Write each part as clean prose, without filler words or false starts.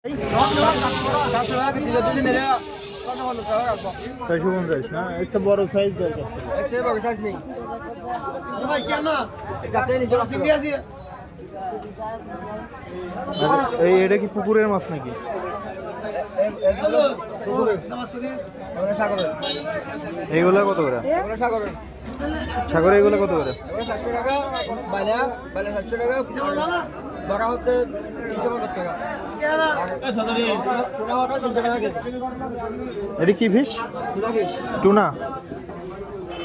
$650 না, এটা বড় সাইজ দরকার ছিল। এসে বড় সাইজ নেই ভাই কেন যাতে নিচে সিঙ্গি আছে। এই এটা কি পুকুরের মাছ নাকি? এইগুলা কত করে? সাগরে এগুলো কত করে? 700 টাকা বাইলা 700 টাকা বড়া হচ্ছে 350 টাকা। টুনা হচ্ছে 300 টাকা কেজি। এটা কি ফিশ? টুনা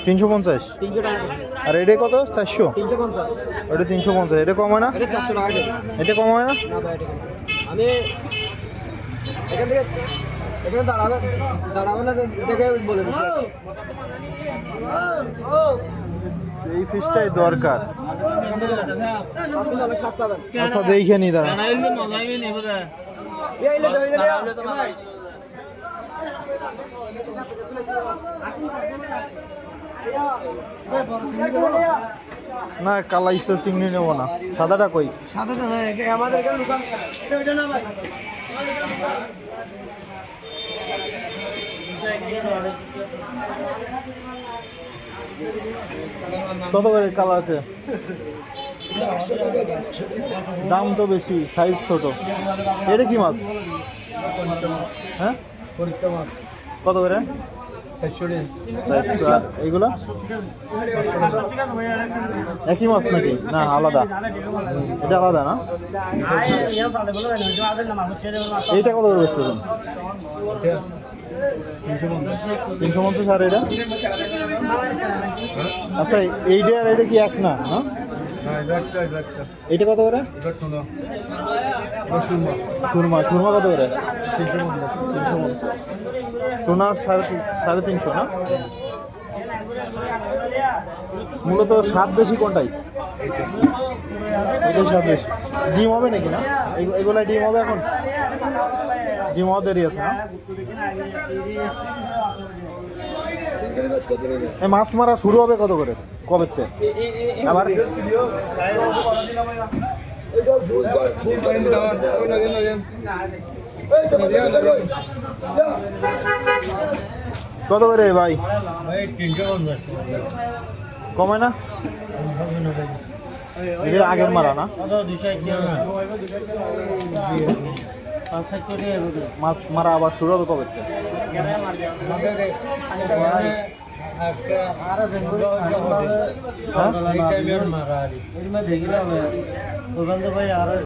350। 300 টাকা আর এটা কত? 400। 350। এটা 350। এটা কম হয় না? এটা 400 টাকা কেজি। এটা কম হয় না? না ভাই এটা আমি এখান থেকে এখানে দাঁড়াবে না দেখে বলে দিচ্ছি। এই ফিশটাই দরকার। অনেক স্বাদ পাবেন। আচ্ছা দেখে নি দাঁড়া। না কালাইসা চিংড়ি নেবো না, সাদাটা কই? সাদাটা না আমাদের এখানে দোকান এটা না ভাই। কত করে কালা আছে? দাম তো বেশি, সাইজ ছোট। এটা কি মাছ? হ্যাঁ কত করে? 400। এইগুলা একই মাছ নাকি? না আলাদা? এটা আলাদা না? এইটা কত করে বেচতেছেন? 350। আর এটা? আচ্ছা এইটা আর এটা কি এক না? এইটা কত করে? সুরমা কত করে? 350। টুনা 350 না? মূলত স্বাদ বেশি কোনটাই? এটাই স্বাদ বেশি। ডিম হবে নাকি না? এগুলা ডিম হবে এখন? ডিম হওয়া দেরি আছে না? এই মাছ মারা শুরু হবে কত করে? কবে থেকে? আবার কত করে ভাই? 350 কমে না? এটা আগের মারা না? মাছ মারা আবার শুরু হবে কবে থেকে? হ্যাঁ